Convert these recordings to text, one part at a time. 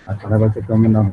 अठारह वर्ष से कम ना हो।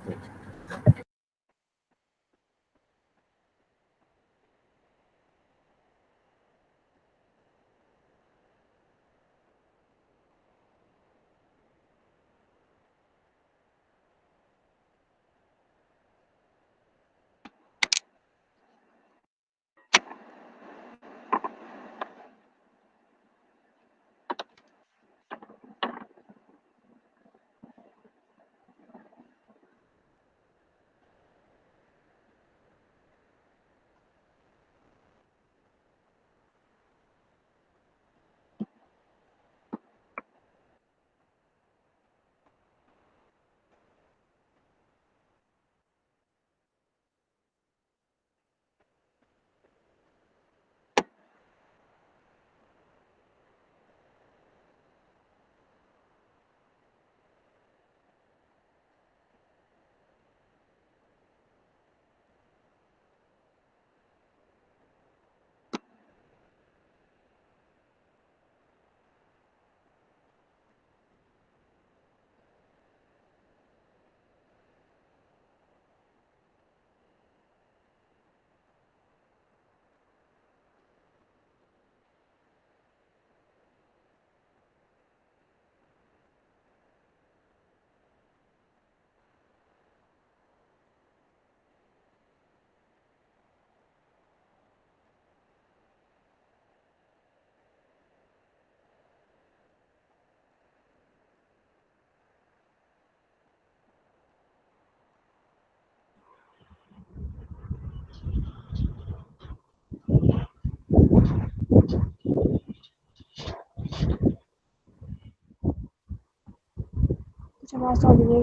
आवाज आ रही है।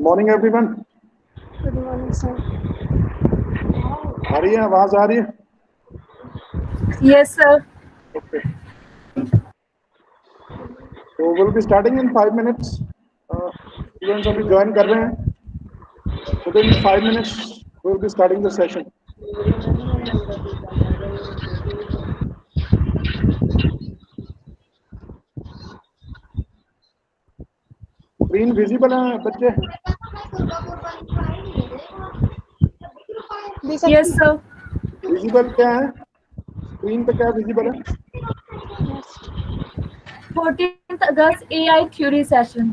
Morning everyone. Good morning sir. आ रही है आवाज, आ रही है? Yes, sir. Okay. So we'll be starting in 5 minutes. Students अभी ज्वाइन कर रहे हैं। Within 5 minutes we'll be starting the session. Screen visible है बच्चे? Yes, sir. विजिबल क्या है? स्क्रीन पे क्या विजिबल है? 14th August AI theory session.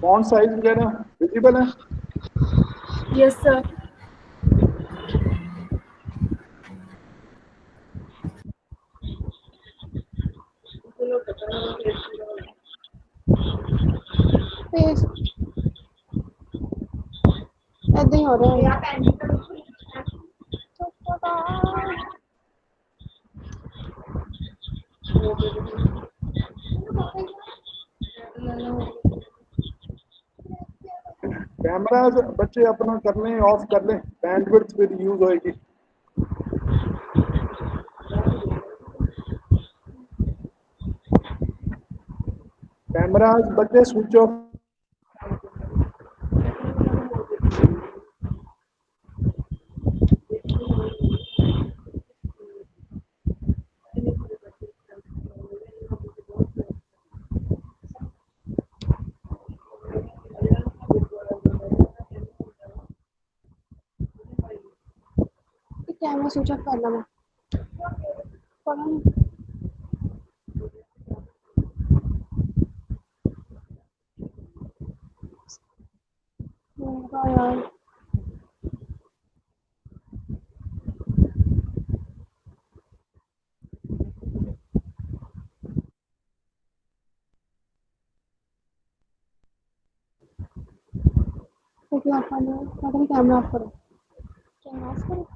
Font size वगैरह विजिबल है? Yes, sir. ऐसे ही हो रहा है। कैमरा बच्चे अपना कर लें, ऑफ कर लें, बैंडविड्थ फिर यूज होएगी। कैमरा बच्चे switch off. Camera switch off करना मैं यार। कैमरा ऑफ करो। कैमरा ऑफ करो।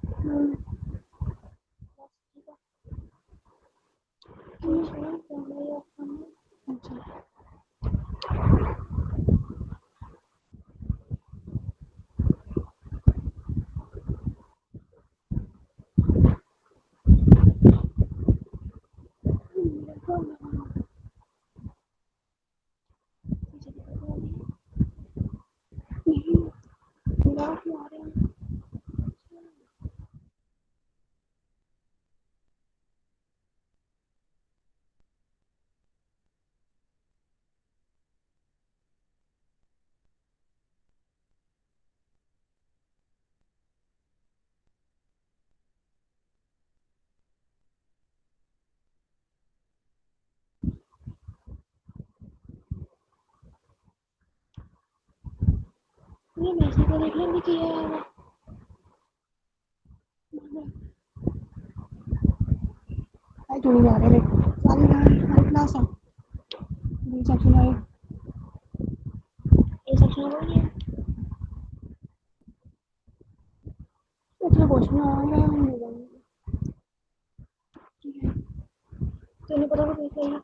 ये मैसेज तो देख लेंगे कि है आई क्यों नहीं आ रहे सारी हमारी क्लास है बी सेक्शन आई ए सेक्शन हो गई है इतना क्वेश्चन आ रहा है हम नहीं ठीक है तुम्हें पता तो कैसे है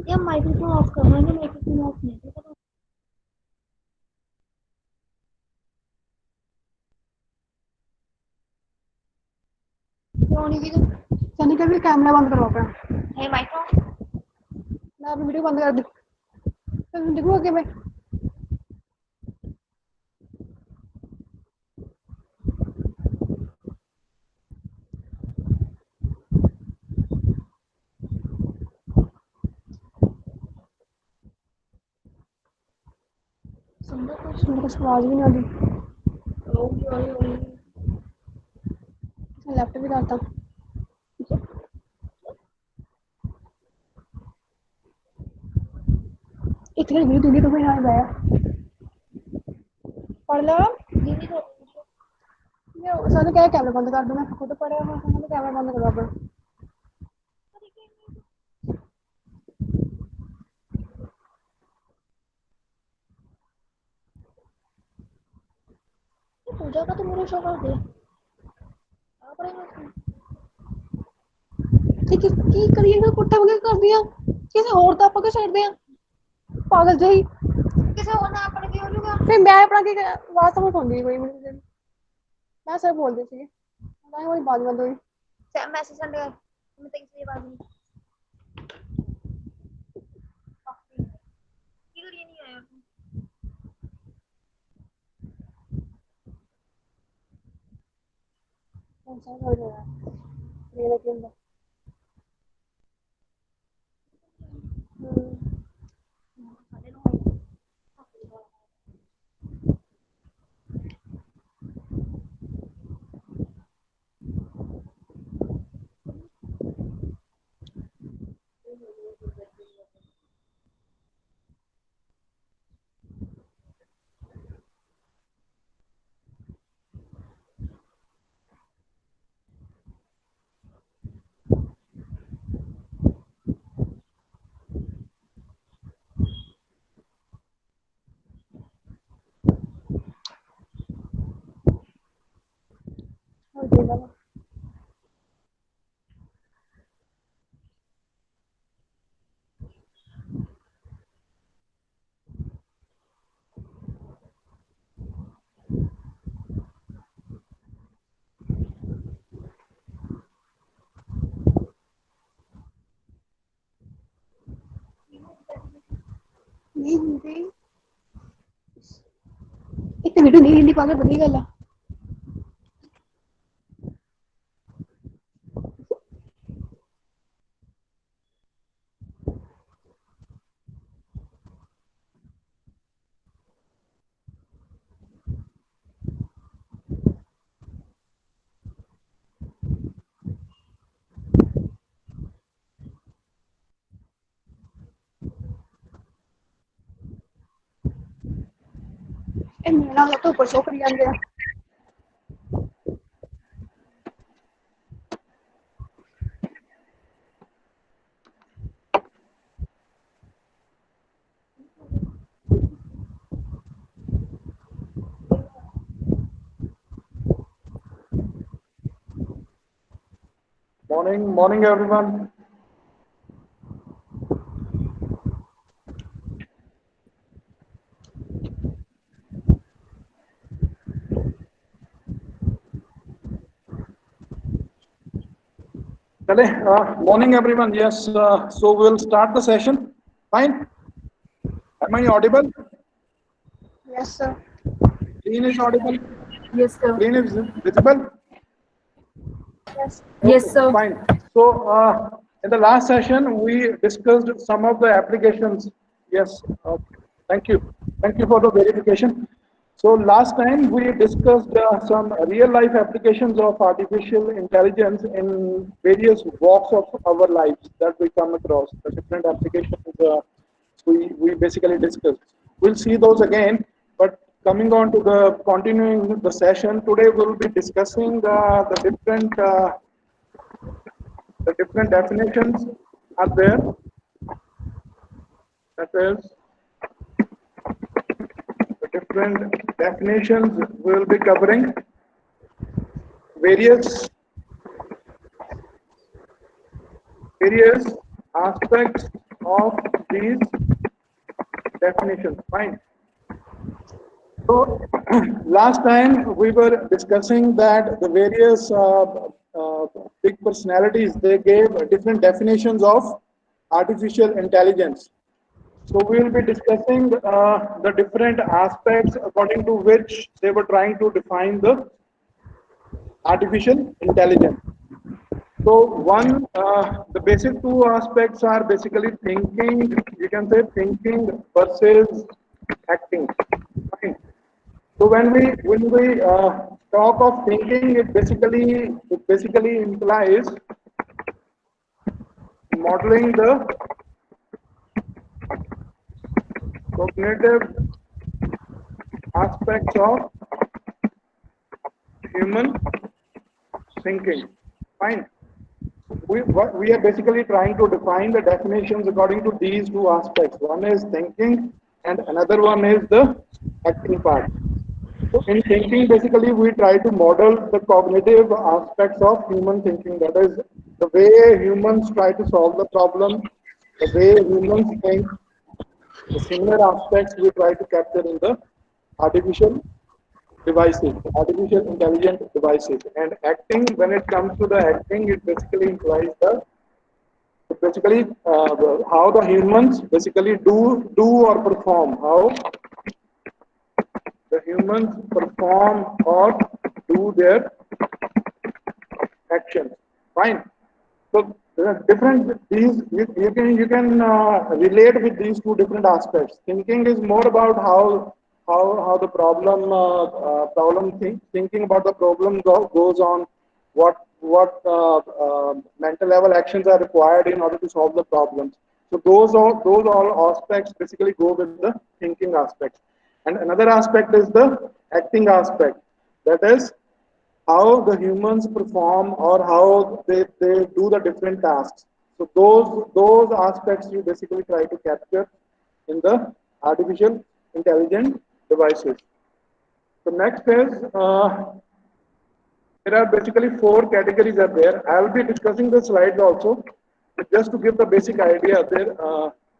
यार माइक्रोफोन ऑफ करना है माइक्रोफोन ऑफ नहीं है पता क्यों नहीं की तो सनी का भी कैमरा बंद करवा पाया है माइक्रो मैं अपनी वीडियो बंद कर दी फिर देखूंगा कि मैं कुछ आवाज भी नहीं आती लैपटॉप भी करता इतने वीडियो दीदी तो यहाँ गया पढ़ लो दीदी तो सर क्या कैमरा बंद कर दो मैं खुद पढ़ा हुआ तो कैमरा बंद करवा दो पूजा का तो मेरे शो कर दिया की करिए का कुत्ता वगैरह कर दिया किसी और तो आपको छड़ दिया पागल जही किसी और ना पड़ गई होगा फिर मैं अपना की आवाज समझ पाऊंगी कोई मुझे मैं सर बोल दी थी मैं वही बात बंद हुई मैसेज सेंड कर मैं तेरी से बात नहीं किधर ये नहीं आया कौन सा हो रहा है मेरे के अंदर नहीं हिंदी इतने वीडियो नहीं हिंदी पागल बड़ी गल है मेरा तो ऊपर शो करी जाते हैं Morning, everyone. Morning, everyone. Yes, so we'll start the session. Fine. Am I audible? Yes, sir. Screen is audible. Yes, sir. Screen is visible. Yes. Yes, sir. Fine. So in the last session, we discussed some of the applications. Yes. Thank you. Thank you for the verification. So last time we discussed some real life applications of artificial intelligence in various walks of our lives that we come across, the different applications we basically discussed. We'll see those again, but coming on to the continuing the session, today we'll be discussing the different definitions are there. That is, the different definitions we'll be covering various various aspects of these definitions. Fine. So last time we were discussing that the various big personalities, they gave different definitions of artificial intelligence. So we will be discussing the different aspects according to which they were trying to define the artificial intelligence. So the basic two aspects are basically thinking. You can say thinking versus acting. Fine. So when we talk of thinking, it basically implies modeling the cognitive aspects of human thinking. Fine. What we are basically trying to define the definitions according to these two aspects. One is thinking, and another one is the acting part. So in thinking, basically, we try to model the cognitive aspects of human thinking. That is, the way humans try to solve the problem, the way humans think, the similar aspects we try to capture in the artificial devices, artificial intelligent devices. And acting, when it comes to the acting, it basically implies how the humans basically do or perform, how the humans perform or do their actions. Fine. So there are different these you can relate with these two different aspects. Thinking is more about how the thinking about the problem goes on, what mental level actions are required in order to solve the problems. So those all aspects basically go with the thinking aspect. And another aspect is the acting aspect. That is how the humans perform or how they do the different tasks. So those aspects you basically try to capture in the artificial intelligent devices. So next is there are basically four categories are there. I will be discussing the slides also, but just to give the basic idea there.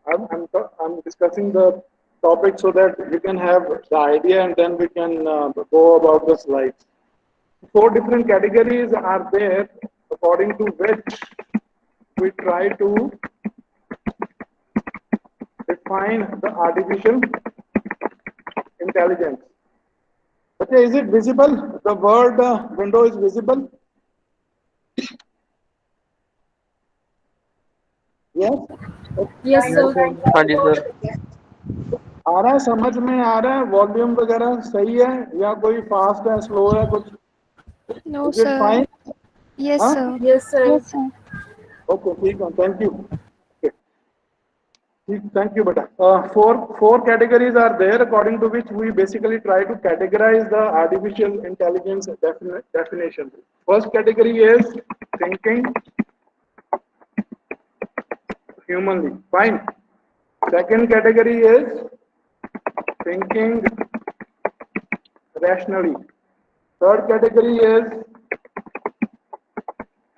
I'm discussing the topic so that you can have the idea and then we can go about the slides. Four different categories are there according to which we try to define the artificial intelligence. Okay, is it visible? The word window is visible? Yes? Yes, sir. हाँ जी sir आ रहा है, समझ में आ रहा है, volume वगैरह सही है या कोई फास्ट है, स्लो है, कुछ? No, Is it sir. fine? Yes, Huh? sir. Yes, sir. Yes, sir. Okay, ठीक है, thank you. Okay. Thank you, beta. Four categories are there according to which we basically try to categorize the artificial intelligence definition. First category is thinking humanly. Fine. Second category is thinking rationally. Third category is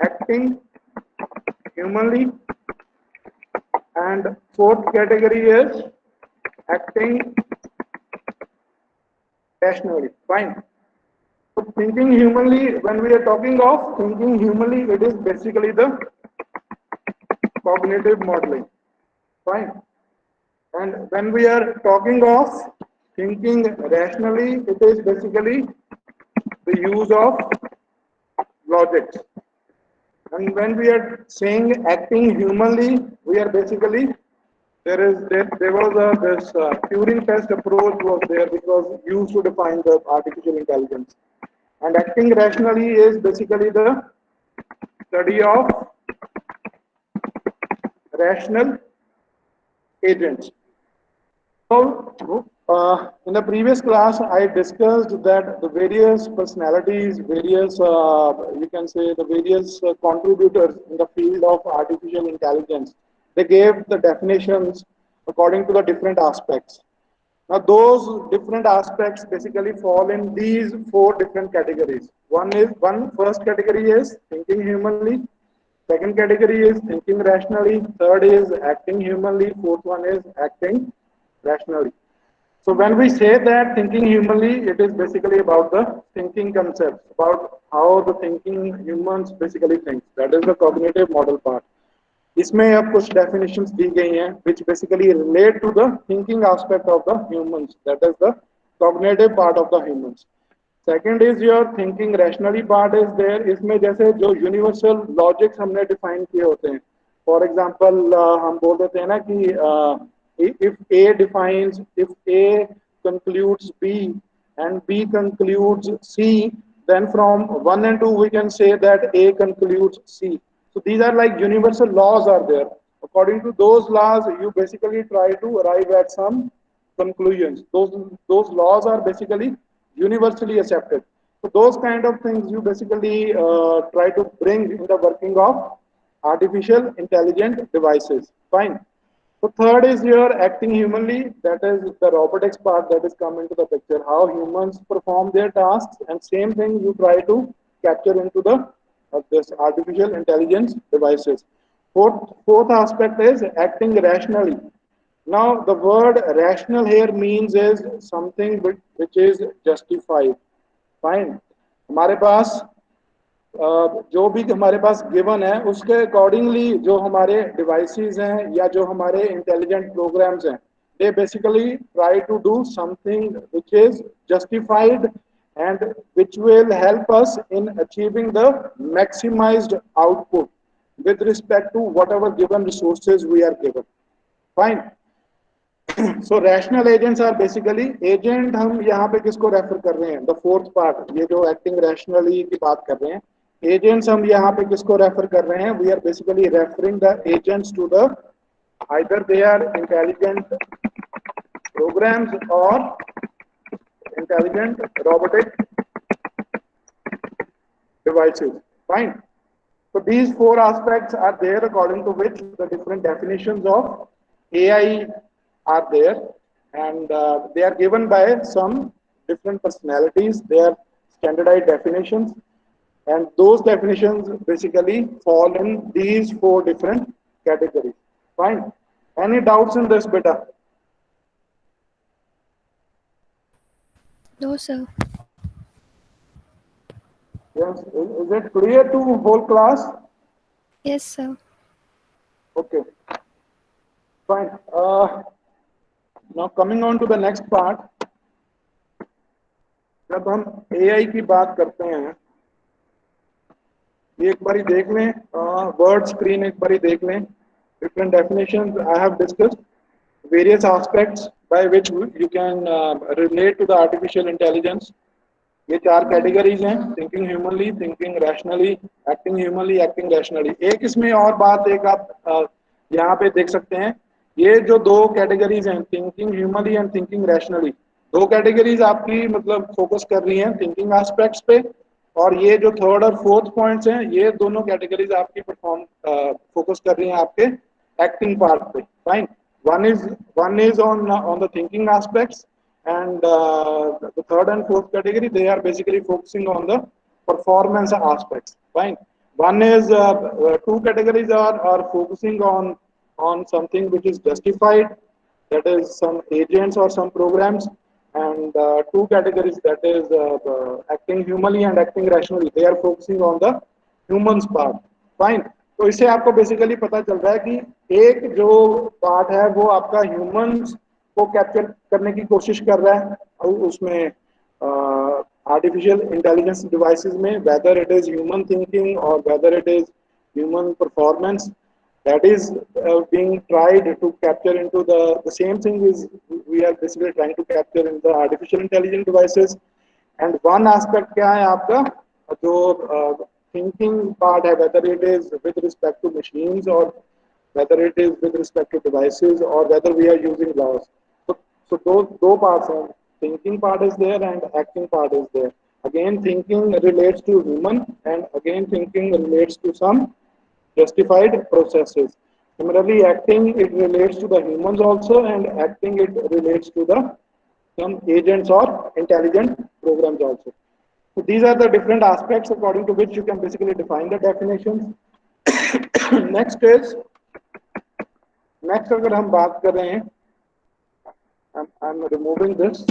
acting humanly. And fourth category is acting rationally. Fine. So thinking humanly, when we are talking of thinking humanly, it is basically the cognitive modeling. Fine. And when we are talking of thinking rationally, it is basically the use of logic. And when we are saying acting humanly, we are basically there was this Turing test approach was there, which was used to define the artificial intelligence. And acting rationally is basically the study of rational agents. So, in the previous class, I discussed that the various personalities, various, you can say, the various contributors in the field of artificial intelligence, they gave the definitions according to the different aspects. Now, those different aspects basically fall in these four different categories. One first category is thinking humanly. Second category is thinking rationally. Third is acting humanly. Fourth one is acting rationally. So when we say that thinking humanly, it is basically about the thinking concepts, about how the thinking humans basically think. That is the cognitive model part. इसमें अब कुछ definitions दी गई हैं which basically relate to the thinking aspect of the humans, that is the cognitive part of the humans. Second is your thinking rationally part is there. इसमें जैसे जो universal logics हमने define किए होते हैं. For example, हम बोल देते हैं ना कि if A defines, if A concludes B and B concludes C, then from 1 and 2 we can say that A concludes C. So these are like universal laws are there. According to those laws, you basically try to arrive at some conclusions. Those laws are basically universally accepted. So those kind of things you basically try to bring in the working of artificial intelligent devices. Fine. So third is your acting humanly. That is the robotics part that is come into the picture. How humans perform their tasks, and same thing you try to capture into the this artificial intelligence devices. Fourth aspect is acting rationally. Now the word rational here means is something which is justified. Fine. हमारे पास जो भी हमारे पास given है उसके accordingly जो हमारे devices हैं या जो हमारे इंटेलिजेंट प्रोग्राम्स हैं they basically try to do something which is justified and which will help us in achieving the maximized output with respect to whatever given resources we are given. Fine. So rational agents are basically agent. हम यहाँ पे किसको refer कर रहे हैं? The fourth part, ये जो acting rationally की बात कर रहे हैं, agents हम यहाँ पे किसको रेफर कर रहे हैं? We are basically referring the agents to the either they are intelligent programs or intelligent robotic devices. Fine. So these four aspects are there according to which the different definitions of AI are there, and they are given by some different personalities. They are standardized definitions, and those definitions basically fall in these four different categories. Fine. Any doubts in this, beta? No, sir. Yes. Is it clear to whole class? Yes, sir. Okay. Fine. Now coming on to the next part. जब हम AI की बात करते हैं, ये एक बारी देख लें, वर्ड स्क्रीन एक बारी देख लें. Different definitions I have discussed, various aspects by which you can relate to the artificial intelligence. ये चार कैटेगरीज हैं, thinking humanly, thinking rationally, acting humanly, acting rationally. एक इसमें और बात एक आप यहाँ पे देख सकते हैं, ये जो दो कैटेगरीज हैं, thinking humanly and thinking rationally, दो कैटेगरीज आपकी मतलब फोकस कर रही हैं थिंकिंग एस्पेक्ट्स पे, और ये जो थर्ड और फोर्थ पॉइंट्स हैं, ये दोनों कैटेगरीज आपकी फोकस कर रही हैं आपके एक्टिंग पार्ट पे. Fine. one is on the thinking aspects, and the third and fourth category, they are basically focusing on the performance aspects. Fine. One is two categories are focusing on something which is justified, that is some agents or some programs, and two categories, that is acting humanly and acting rationally, they are focusing on the humans part. Fine. तो इससे आपको basically पता चल रहा है कि एक जो पार्ट है वो आपका ह्यूमंस को कैप्चर करने की कोशिश कर रहा है, और उसमें आर्टिफिशियल इंटेलिजेंस डिवाइसेस में, whether it is human thinking और whether it is human performance, that is being tried to capture into the same thing is we are basically trying to capture in the artificial intelligence devices. And one aspect क्या है आपका जो thinking part है, whether it is with respect to machines or whether it is with respect to devices or whether we are using laws. So those two parts हैं, thinking part is there and acting part is there. Again, thinking relates to human, and again thinking relates to some justified processes. Similarly, acting, it relates to the humans also, and acting, it relates to the some agents or intelligent programs also. So these are the different aspects according to which you can basically define the definitions. next is next अगर हम बात कर रहे हैं, I'm removing this.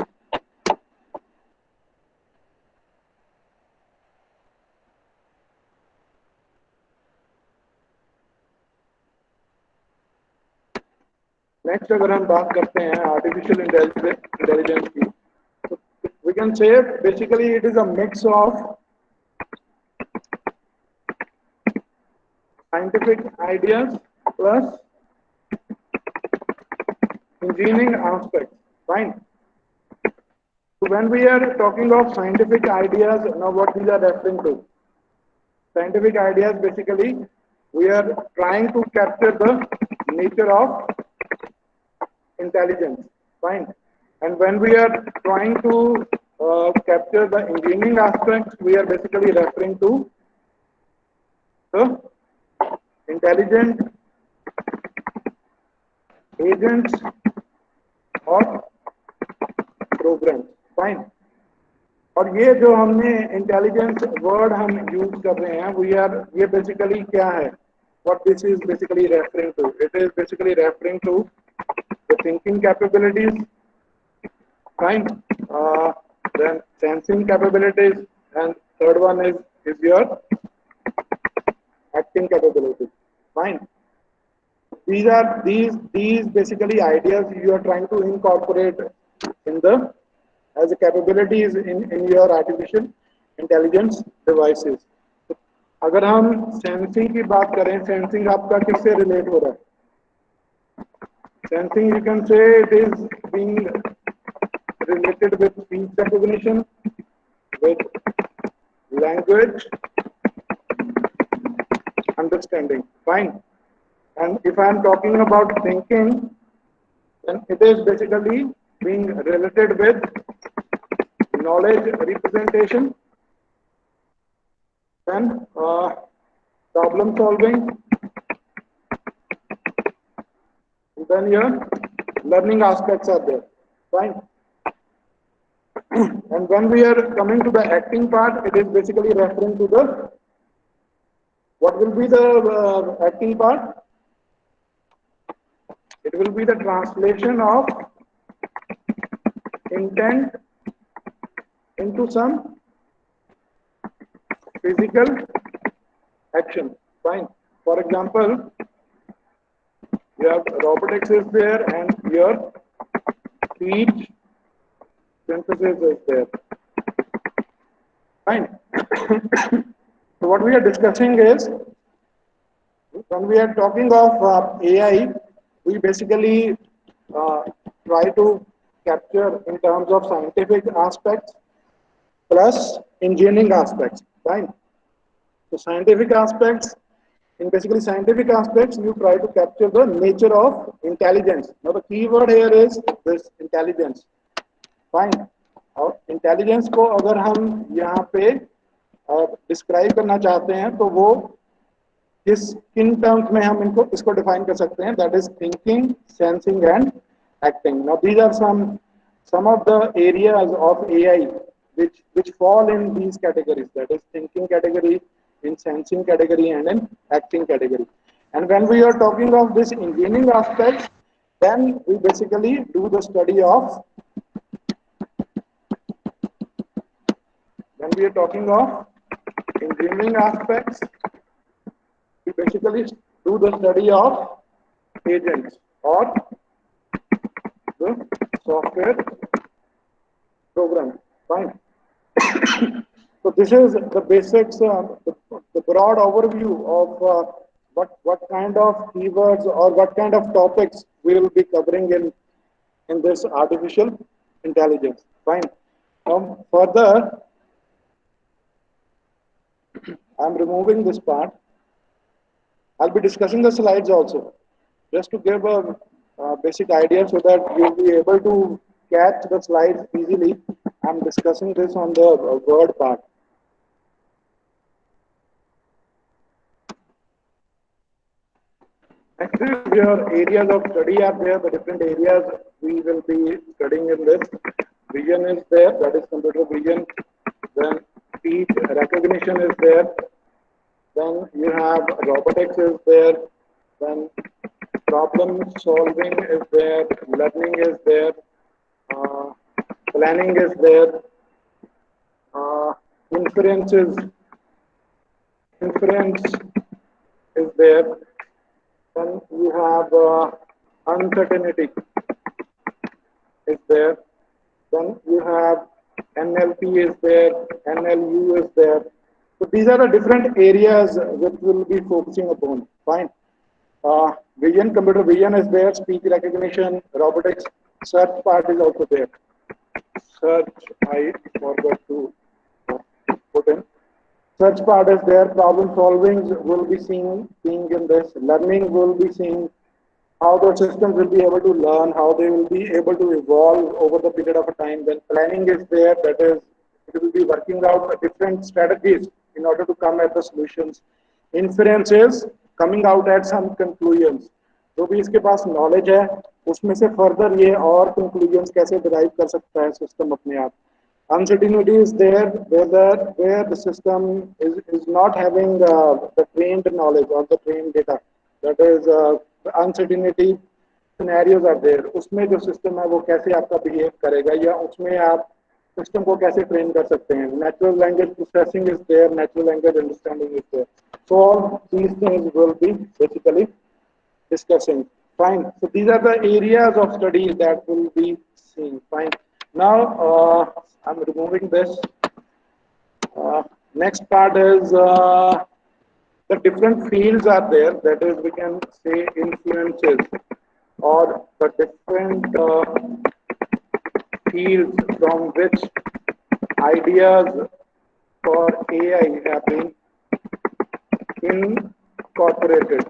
Next अगर हम बात करते हैं आर्टिफिशियल इंटेलिजेंस की, तो we can say basically it is a mix of scientific ideas plus engineering aspects, fine. So when we are talking of scientific ideas, now what we are referring to? Scientific ideas, basically we are trying to capture the nature of intelligence, fine. And when we are trying to capture the engineering aspects, we are basically referring to the intelligent agents or programs, fine. और ये जो हमने intelligence word हम use कर रहे हैं, we are, ये basically क्या है, what this is basically referring to? It is basically referring to the thinking capabilities, fine, then sensing capabilities, and third one is your acting capabilities, fine. These basically ideas you are trying to incorporate in the as a capabilities in your artificial intelligence devices. तो अगर हम sensing की बात करें, sensing आपका किससे relate हो रहा है? Sensing, you can say it is being related with speech recognition, with language understanding, fine. And if I am talking about thinking, then it is basically being related with knowledge representation, then problem solving, then your learning aspects are there, fine. And when we are coming to the acting part, it is basically referring to the, what will be the acting part? It will be the translation of intent into some physical action, fine. For example, you have robotics is there and your speech synthesis is there, fine. So what we are discussing is, when we are talking of AI, we basically try to capture in terms of scientific aspects plus engineering aspects, fine. So scientific aspects, in basically scientific aspects, you try to capture the nature of intelligence. Now the key word here is this intelligence, fine. और intelligence को अगर हम यहाँ पे describe करना चाहते हैं तो वो किन टर्म्स में हम इसको डिफाइन कर सकते हैं? That is thinking, sensing and acting. Now these are some of the areas of AI which fall in these categories, that is thinking category, in sensing category, and in acting category. And when we are talking of this engineering aspects, then we basically do the study of, when we are talking of engineering aspects, we basically do the study of agents or the software program, fine. So this is the basics, the broad overview of what kind of keywords or what kind of topics we will be covering in this artificial intelligence. Fine. Further, I'm removing this part. I'll be discussing the slides also, just to give a basic idea so that you'll be able to catch the slides easily. I'm discussing this on the word part. Next is your areas of study are there, the different areas we will be studying in this. Vision is there, that is computer vision. Then speech recognition is there. Then you have robotics is there. Then problem solving is there. Learning is there. Uh, Planning is there. Uh, inferences, inference is there. Then you have uncertainty is there. Then you have NLP is there, NLU is there. So these are the different areas which we'll be focusing upon. Fine. Vision, computer vision is there, speech recognition, robotics, search part is also there. Search, I forgot to put in. Search part is there, problem solving will be seeing in this, learning will be seeing how the systems will be able to learn, how they will be able to evolve over the period of a time. Then planning is there, that is, it will be working out different strategies in order to come at the solutions. Inference is coming out at some conclusions. जो भी इसके पास knowledge है, उसमें से further ये और conclusions कैसे derive कर सकता है system अपने आप. Uncertainty is there where the system is not having the trained knowledge or the trained data. That is the uncertainty scenarios are there. उसमें जो system है वो कैसे आपका behave करेगा या उसमें आप system को कैसे train कर सकते हैं. Natural language processing is there, natural language understanding is there. So all these things will be basically discussing. Fine. So these are the areas of study that will be seen. Fine. Now I'm removing this. Next part is the different fields are there. That is, we can say influences or the different fields from which ideas for AI have been incorporated.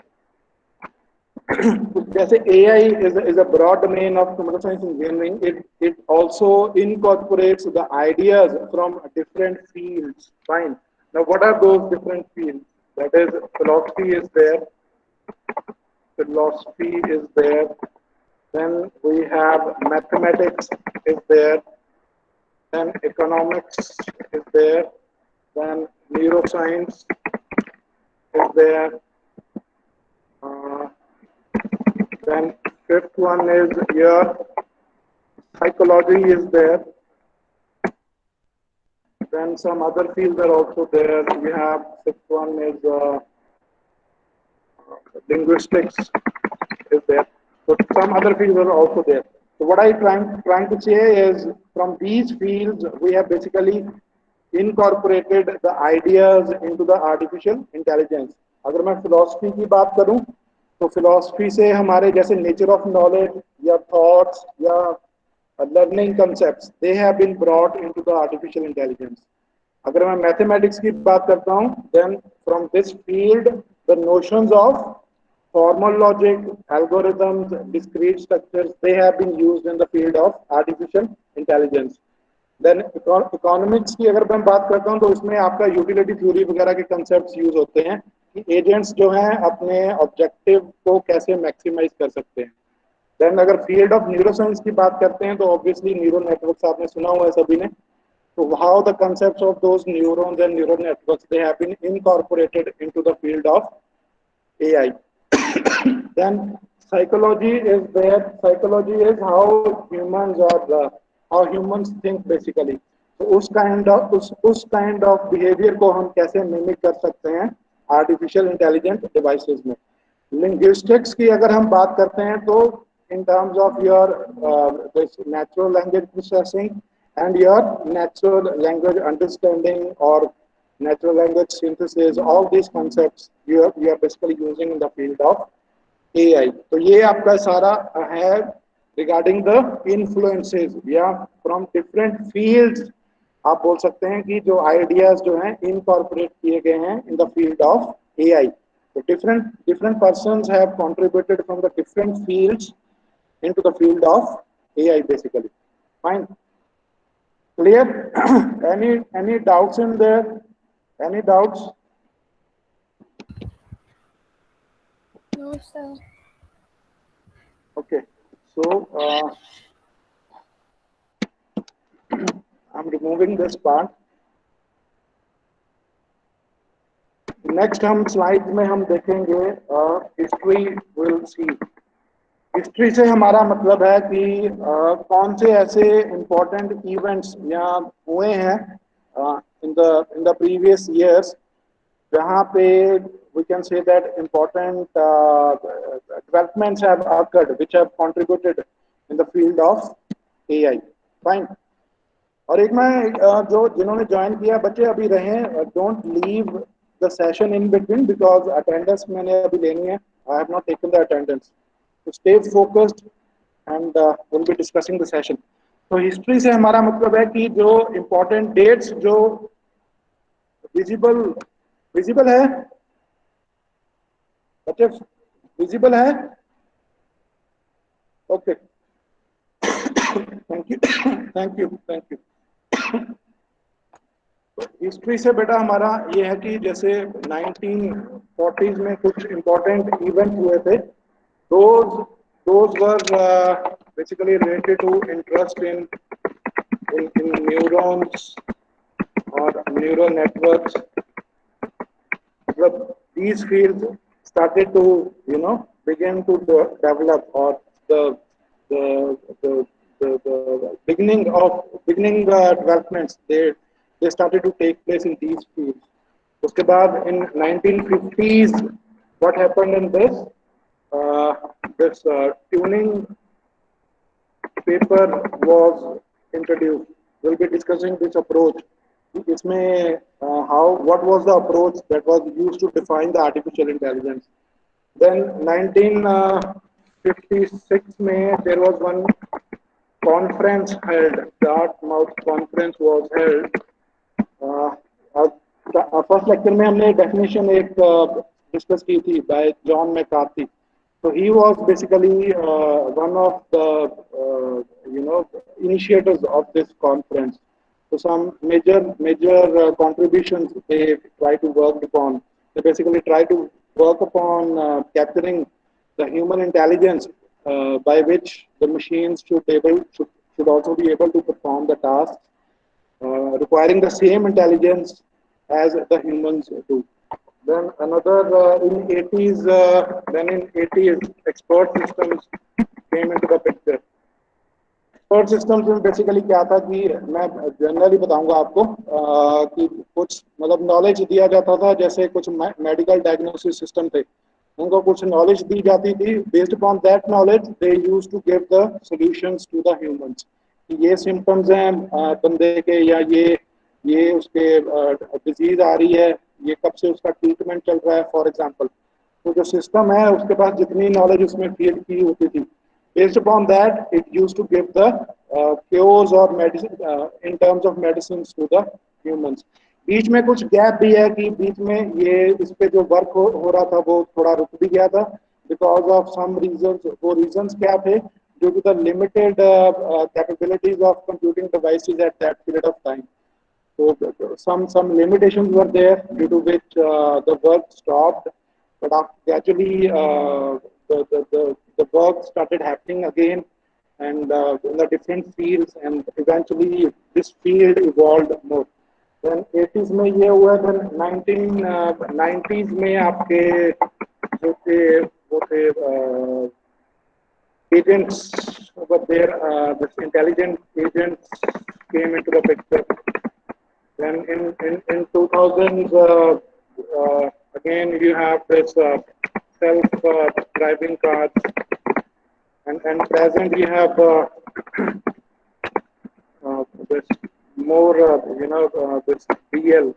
जैसे AI is a broad domain of computer science engineering, it also incorporates the ideas from different fields. Fine. Now, what are those different fields? That is, philosophy is there. Philosophy is there. Then we have mathematics is there. Then economics is there. Then neuroscience is there. Then fifth one is here, psychology is there. Then some other fields are also there. We have sixth one is linguistics is there. So some other fields are also there. So what I trying to say is from these fields we have basically incorporated the ideas into the artificial intelligence. अगर मैं philosophy की बात करूं तो philosophy से हमारे जैसे nature of knowledge या थॉट्स या learning concepts they have been brought into the artificial intelligence. अगर मैं मैथमेटिक्स की बात करता हूं then from this field the notions of formal logic, algorithms, discrete structures they have been used in the field of artificial intelligence. Then economics की अगर मैं बात करता हूं तो उसमें आपका यूटिलिटी थ्योरी वगैरह के कंसेप्ट्स यूज होते हैं कि एजेंट्स जो हैं अपने ऑब्जेक्टिव को कैसे मैक्सिमाइज कर सकते हैं. देन अगर फील्ड ऑफ न्यूरोसाइंस की बात करते हैं तो ऑब्वियसली न्यूरल नेटवर्क्स आपने सुना हुआ है सभी ने. तो how the concepts of those neurons and neural networks they have been incorporated into the field of AI. Then psychology is there. Psychology is how humans are how humans think basically. तो उस kind of behaviour को हम कैसे mimic कर सकते हैं artificial intelligent devices में. Linguistics की अगर हम बात करते हैं तो in terms of your natural language processing and your natural language understanding और natural language synthesis, all these concepts you are basically using in the field of AI. तो ये आपका सारा है regarding the influences या from different fields. आप बोल सकते हैं कि जो आइडियाज जो हैं इनकॉर्पोरेट किए गए हैं इन द फील्ड ऑफ एआई. तो different persons have contributed from the different fields into the field of AI basically. Fine. Clear? Any doubts in there? Any doubts? No, sir. Okay. So I'm removing this part. Next हम slide में हम देखेंगे history will see. History से हमारा मतलब है कि कौन से ऐसे इम्पोर्टेंट इवेंट्स या हुए हैं इन द प्रीवियस ईयर्स जहाँ पे we can say that important developments have occurred which have contributed in the field of AI. Fine. और एक मैं जो जिन्होंने ज्वाइन किया बच्चे अभी रहे, don't leave the session in between because attendance मैंने अभी लेनी है. I have not taken the attendance. So stay focused and we'll be discussing the session. तो हिस्ट्री से हमारा मतलब है कि जो important dates जो विजिबल है बच्चे, विजिबल है. Okay, thank you. हिस्ट्री से बेटा हमारा ये है कि जैसे 1940s में कुछ इम्पोर्टेंट इवेंट हुए थे. those were basically related to interest in neurons or neural networks. These fields started to begin to develop, or the beginning developments they started to take place in these fields. उसके बाद in 1950s what happened in this tuning paper was introduced. We'll be discussing this approach. इसमें what was the approach that was used to define the artificial intelligence. Then 1956 में there was one conference held. Dartmouth conference was held. First lecture में हमने definition एक discuss की थी bye John McCarthy. So he was basically one of the initiators of this conference. So some major contributions they try to work upon. They basically try to work upon capturing the human intelligence by which the machines should also be able to perform the tasks requiring the same intelligence as the humans do. Then another in 80s, expert systems came into the picture. Expert systems में basically क्या था कि मैं generally बताऊंगा आपको कि कुछ मतलब नॉलेज दिया जाता था. जैसे कुछ मेडिकल डायग्नोसिस सिस्टम थे, उनको कुछ नॉलेज दी जाती थी. Based upon that knowledge they used to give the solutions to the humans. ये सिम्टम्स हैं बंदे के, या ये उसके डिजीज आ रही है, ये कब से उसका ट्रीटमेंट चल रहा है फॉर एग्जांपल. तो जो सिस्टम है उसके पास जितनी नॉलेज उसमें फीड की होती थी, based upon that it used to give the cures or medicine in terms of medicines to the humans. बीच में कुछ गैप भी है कि बीच में ये इस पे जो वर्क हो रहा था वो थोड़ा रुक भी गया था because of some reasons. वो reasons क्या थे? due to the limited capabilities of computing devices at that period of time. So some limitations were there due to which the work stopped, but gradually the work started happening again, and in the different fields, and eventually this field evolved more. Then 80s में ये हुआ, then 1990s में आपके जो थे वो थे agents over there, this intelligent agents came into the picture. Then in 2000s, again you have this self-driving cars, and present you have this more this BL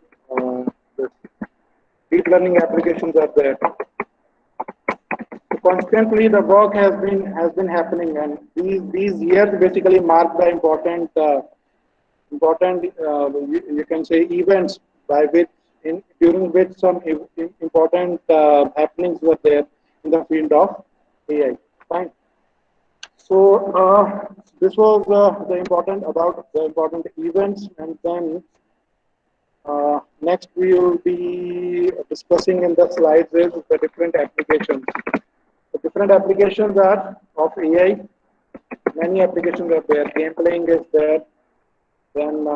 this. Deep learning applications are there. So constantly, the work has been happening, and these years basically mark the important you can say events by which during which some important happenings were there in the field of AI. Fine. So this was the important events, and then next we will be discussing in the slides is the different applications. The different applications are of AI. Many applications are there. Game playing is there. Then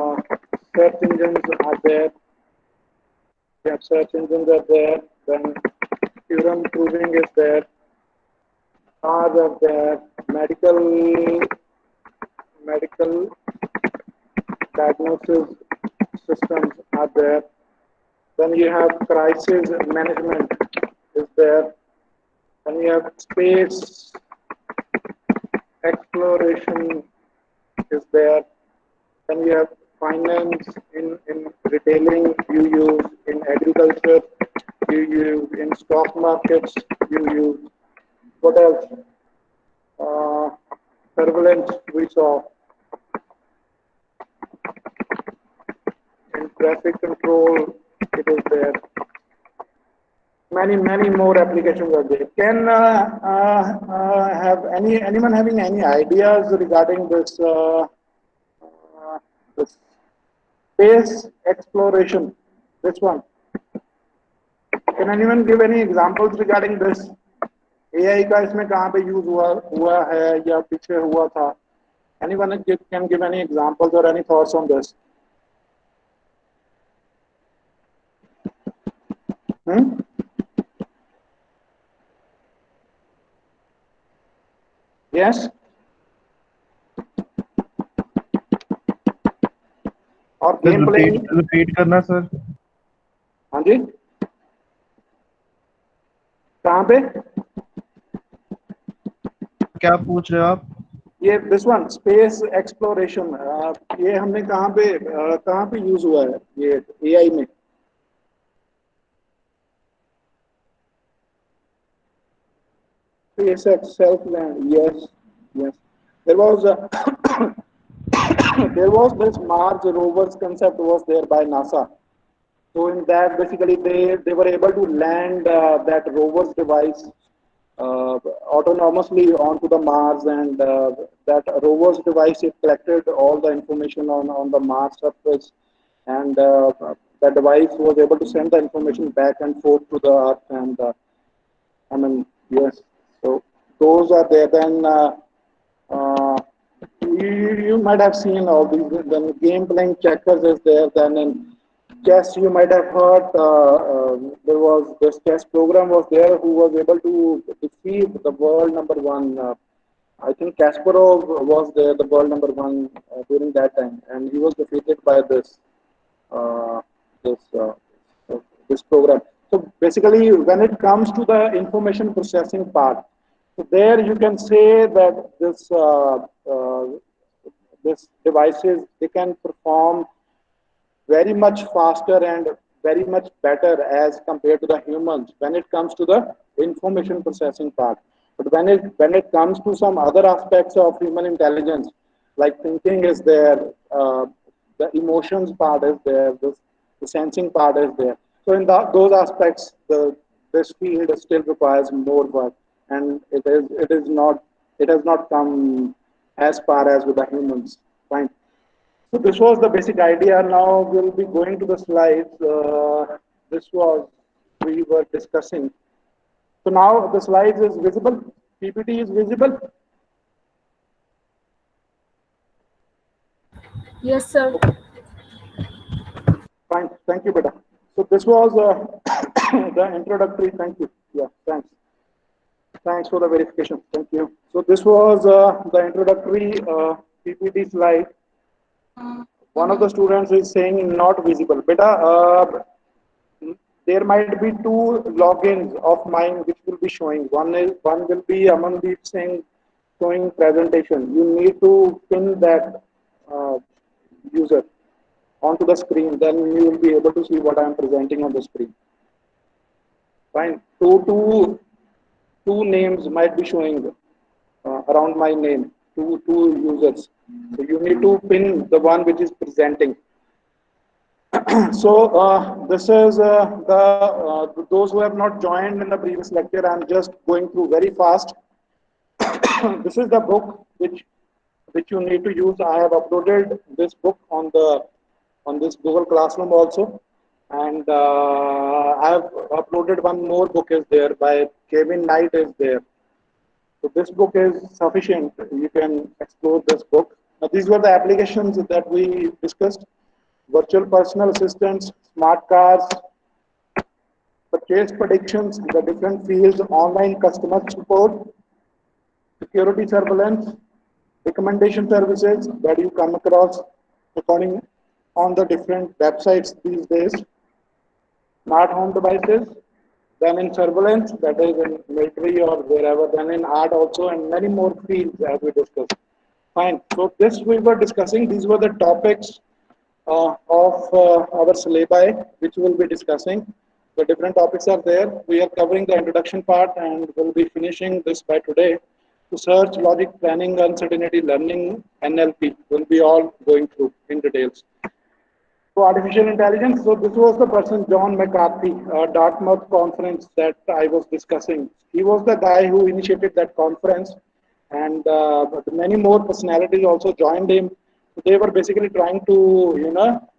search engines are there. Yeah, search engines are there. Then theorem proving is there. Cars are there. Medical diagnosis systems are there. Then you have crisis management is there. Then you have space exploration is there. Then you have finance in retailing you use, in agriculture you use, in stock markets you use. What else? Surveillance we saw, in traffic control it is there. Many more applications are there. Can have anyone having any ideas regarding this space exploration? This one. Can anyone give any examples regarding this? AI का इसमें कहाँ पे use हुआ है या पीछे हुआ था? Anyone can give any examples or any thoughts on this? Yes. और गेम प्लेइंग रिपीट करना सर. हाँ जी, कहाँ पे? क्या पूछ रहे हो आप? ये दिस वन स्पेस एक्सप्लोरेशन, ये हमने कहाँ पे यूज हुआ है ये एआई में? SpaceX self-land, yes. There was there was this Mars rovers concept was there by NASA. So in that, basically, they were able to land that rover's device autonomously onto the Mars, and that rover's device, it collected all the information on the Mars surface, and that device was able to send the information back and forth to the Earth, and I mean, yes. So those are there. Then you might have seen all these. Then game playing checkers is there. Then in chess, you might have heard there was this chess program was there who was able to defeat the world number one. I think Kasparov was there, the world number one during that time, and he was defeated by uh, this uh, this program. So basically, when it comes to the information processing part, so there you can say that this devices, they can perform very much faster and very much better as compared to the humans when it comes to the information processing part. But when it comes to some other aspects of human intelligence, like thinking is there, the emotions part is there, the sensing part is there. So in those aspects, this field still requires more work, and it has not come as far as with the humans. Fine. So this was the basic idea. Now we'll be going to the slides. This was we were discussing. So now the slides is visible. PPT is visible. Yes, sir. Fine. Thank you, beta. So this was the introductory. Thank you. Yeah. Thanks. Thanks for the verification. Thank you. So this was the introductory PPT slide. One of the students is saying not visible. Beta, there might be two logins of mine which will be showing. One will be Amandeep Singh showing presentation. You need to pin that user onto the screen, then you will be able to see what I am presenting on the screen. Fine. Two names might be showing around my name, two users. So you need to pin the one which is presenting. So this is those who have not joined in the previous lecture. I'm just going through very fast. This is the book which you need to use. I have uploaded this book on this Google Classroom also, and I have uploaded one more book is there by Kevin Knight is there. So this book is sufficient. You can explore this book. Now, these were the applications that we discussed: virtual personal assistants, smart cars, purchase predictions, the different fields, online customer support, security surveillance, recommendation services that you come across according on the different websites these days, smart home devices, then in surveillance, that is in military or wherever, then in art also, and many more fields as we discussed. Fine. So this we were discussing. These were the topics of our syllabi, which we will be discussing. The different topics are there. We are covering the introduction part and we'll be finishing this by today. To search, logic, planning, uncertainty, learning, NLP will be all going through in details. So artificial intelligence. So this was the person, John McCarthy, Dartmouth conference that I was discussing. He was the guy who initiated that conference, and many more personalities also joined him. They were basically trying to,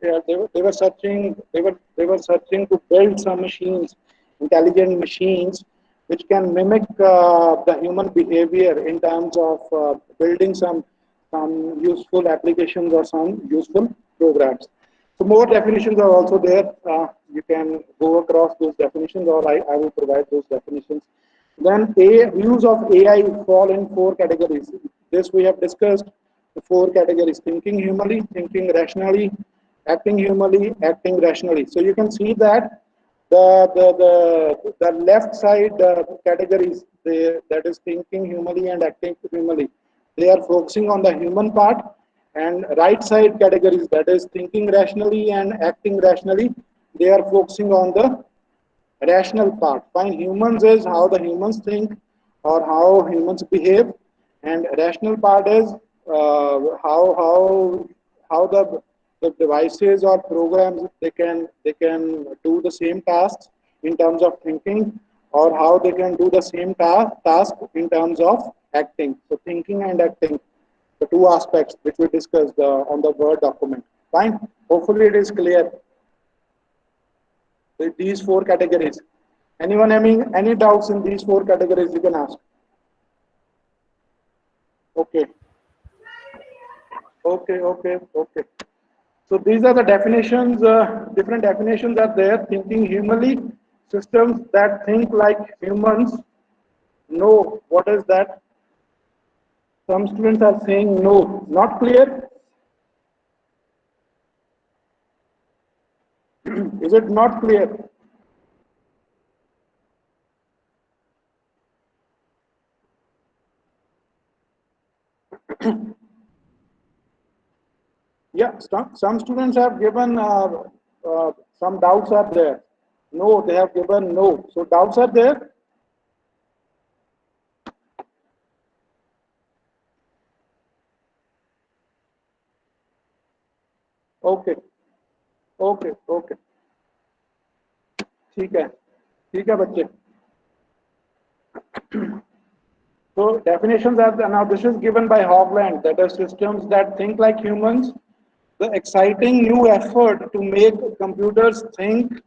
they were searching, they were searching to build some machines, intelligent machines, which can mimic the human behavior in terms of building some useful applications or some useful programs. So more definitions are also there. You can go across those definitions, or I will provide those definitions. Then use of AI fall in four categories. This we have discussed the four categories: thinking humanly, thinking rationally, acting humanly, acting rationally. So you can see that the left side categories, that is thinking humanly and acting humanly, they are focusing on the human part, and right side categories, that is thinking rationally and acting rationally, they are focusing on the rational part. Fine. Humans is how the humans think or how humans behave, and rational part is how the devices or programs they can do the same tasks in terms of thinking, or how they can do the same task in terms of acting. So thinking and acting, the two aspects which we discussed on the Word document. Fine. Hopefully it is clear. With these four categories. Anyone having any doubts in these four categories, you can ask. Okay. Okay. So these are the definitions, different definitions are there. Thinking humanly, systems that think like humans. No, what is that? Some students are saying no, not clear. Is it not clear? Yeah, some students have given some doubts are there. No, they have given no. So doubts are there. Okay, okay. ठीक है बच्चे. So definitions are now this is given by Hogland, that are systems that think like humans. The exciting new effort to make computers think,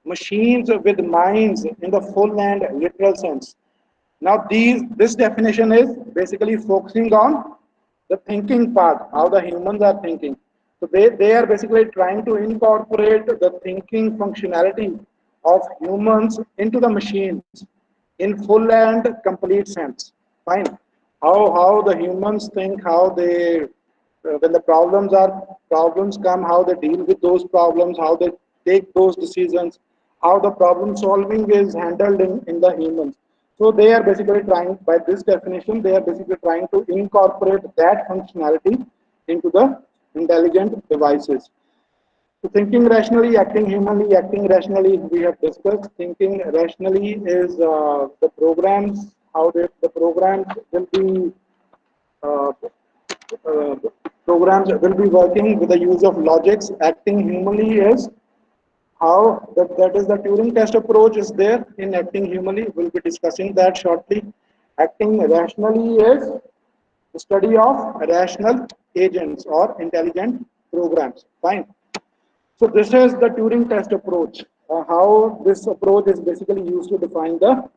machines with minds in the full and literal sense. Now this definition is basically focusing on the thinking part, how the humans are thinking. So they are basically trying to incorporate the thinking functionality of humans into the machines in full and complete sense. Fine. How the humans think, how they when the problems come, how they deal with those problems, how they take those decisions, how the problem solving is handled in the humans. So they are basically trying, by this definition, they are basically trying to incorporate that functionality into the intelligent devices. So thinking rationally, acting humanly, acting rationally, we have discussed. Thinking rationally is the programs, how the programs will be uh, uh, programs will be working with the use of logics. Acting humanly is how that is the Turing test approach is there in acting humanly. We'll be discussing that shortly. Acting rationally is the study of rational agents or intelligent programs. Fine. So this is the Turing test approach. How this approach is basically used to define the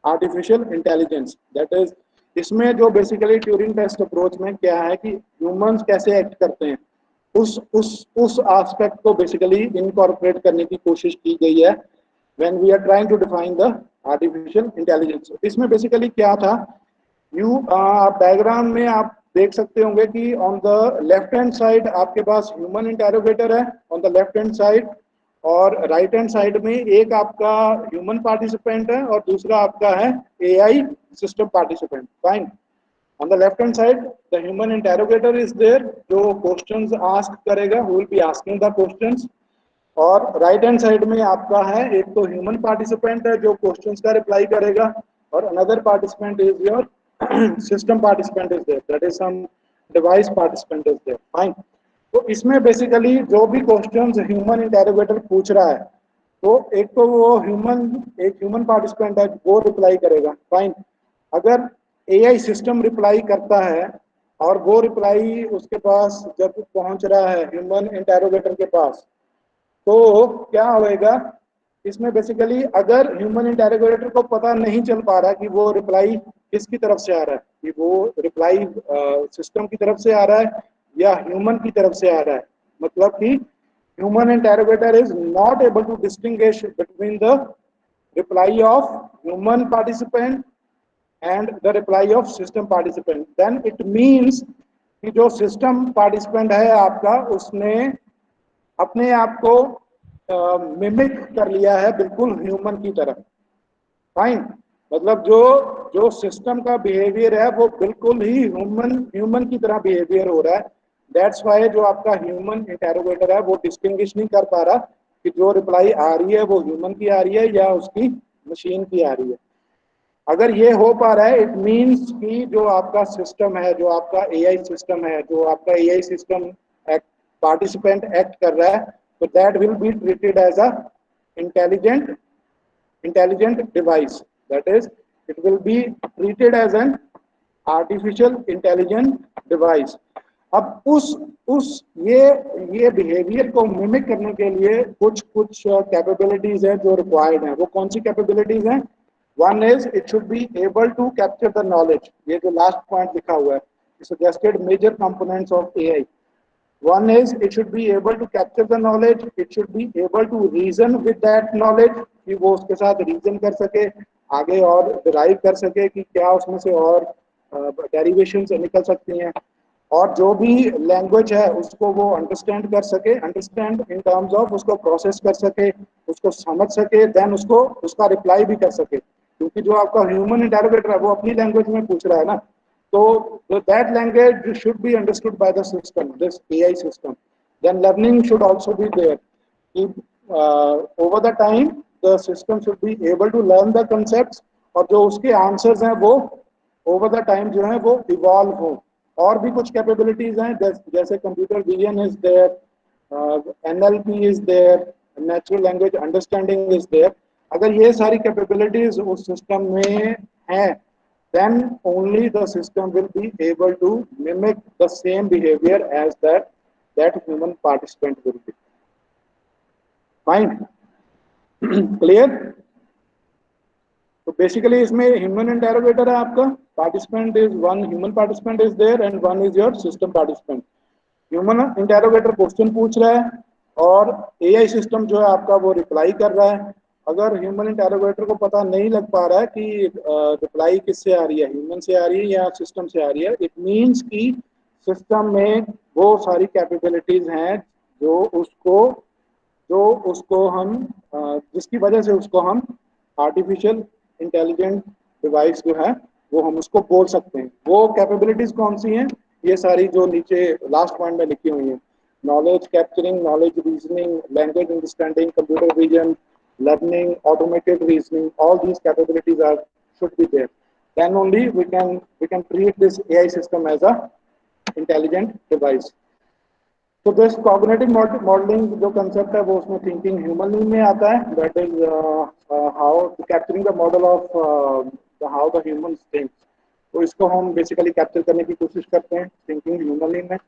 artificial intelligence. That is, इसमें जो basically Turing test approach में क्या है कि humans कैसे act करते हैं, उस aspect को basically incorporate करने की कोशिश की गई है when we are trying to define the artificial intelligence. इसमें basically क्या था, डायग्राम में आप देख सकते होंगे कि on the left hand side आपके पास ह्यूमन इंटेरोगेटर है on the left hand side, और राइट हैंड साइड में एक आपका ह्यूमन पार्टिसिपेंट है और दूसरा आपका है AI system participant. Fine. On the left hand side the human interrogator is there, जो क्वेश्चंस आस्क करेगा, who will be asking the questions. और राइट हैंड साइड में आपका है एक तो ह्यूमन पार्टिसिपेंट है जो क्वेश्चंस का रिप्लाई करेगा, और another participant is your system participant is there, that is some device participant is there. Fine. तो इसमें बेसिकली जो भी क्वेश्चंस ह्यूमन इंटेरोगेटर पूछ रहा है, तो एक तो वो एक ह्यूमन पार्टिसिपेंट है वो रिप्लाई करेगा. फाइन. अगर एआई सिस्टम रिप्लाई करता है और वो रिप्लाई उसके पास जब पहुंच रहा है ह्यूमन इंटेरोगेटर के पास, तो क्या होएगा इसमें बेसिकली, अगर ह्यूमन इंटेरोगेटर को पता नहीं चल पा रहा कि वो रिप्लाई किसकी तरफ से आ रहा है, कि वो रिप्लाई सिस्टम की तरफ से आ रहा है या ह्यूमन की तरफ से आ रहा है, मतलब कि human interrogator is not able to distinguish between the reply of human participant and the reply of system participant, then it means कि जो सिस्टम पार्टिसिपेंट है आपका, उसने अपने आप को मिमिक कर लिया है बिल्कुल ह्यूमन की तरह. फाइन. मतलब जो सिस्टम का बिहेवियर है वो बिल्कुल ही ह्यूमन की तरह बिहेवियर हो रहा है. दैट्स वाई जो आपका ह्यूमन इंटेरोगेटर है वो डिस्टिंग्विश नहीं कर पा रहा कि जो रिप्लाई आ रही है वो ह्यूमन की आ रही है या उसकी मशीन की आ रही है. अगर ये हो पा रहा है, इट मीन्स कि जो आपका सिस्टम है, जो आपका एआई सिस्टम है, जो आपका एआई सिस्टम पार्टिसिपेंट एक्ट कर रहा है, तो that will be treated as a intelligent device. That is, it will be treated as an artificial intelligent device. अब उस ये बिहेवियर को मिमिक करने के लिए कुछ कैपेबिलिटीज हैं जो रिक्वायर्ड हैं. वो कौन सी कैपेबिलिटीज हैं? One is it should be able to capture the knowledge. ये जो लास्ट पॉइंट लिखा हुआ है, suggested major components of AI. One is it should be able to capture the knowledge. It should be able to reason with that knowledge, कि वो उसके साथ reason कर सके, आगे और derive कर सके कि क्या उसमें से और derivations निकल सकती हैं, और जो भी language है उसको वो understand कर सके, understand in terms of उसको process कर सके, उसको समझ सके, then उसको उसका reply भी कर सके. क्योंकि जो आपका human interrogator है वो अपनी language में पूछ रहा है ना, so that language should be understood by the system, this AI system. Then learning should also be there. Over the time, the system should be able to learn the concepts, और जो उसके answers हैं वो over the time जो है वो evolve हो. और भी कुछ capabilities हैं जैसे computer vision is there, NLP is there, natural language understanding is there. अगर ये सारी capabilities उस system में हैं, then only the system will be able to mimic the same behavior as that human participant will be. Fine. Clear? So basically इसमें human interrogator है आपका, participant is one, human participant is there and one is your system participant. Human interrogator question पूछ रहा है और AI system जो है आपका वो reply कर रहा है. अगर ह्यूमन इंटेरोगेटर को पता नहीं लग पा रहा है कि रिप्लाई किससे आ रही है, ह्यूमन से आ रही है या सिस्टम से आ रही है, इट मीन्स कि सिस्टम में वो सारी कैपेबिलिटीज हैं जो उसको हम जिसकी वजह से उसको हम आर्टिफिशियल इंटेलिजेंट डिवाइस जो है वो हम उसको बोल सकते हैं. वो कैपेबिलिटीज कौन सी हैं? ये सारी जो नीचे लास्ट पॉइंट में लिखी हुई हैं. knowledge capturing, knowledge reasoning, language understanding, computer vision, learning, automated reasoning, all these capabilities are should be there. Then only we can treat this AI system as a intelligent device. तो this cognitive modelling जो concept है वो उसमें thinking human में आता है. That is how capturing the model of how the human thinks. तो इसको हम बेसिकली कैप्चर करने की कोशिश करते हैं थिंकिंग ह्यूमनली में.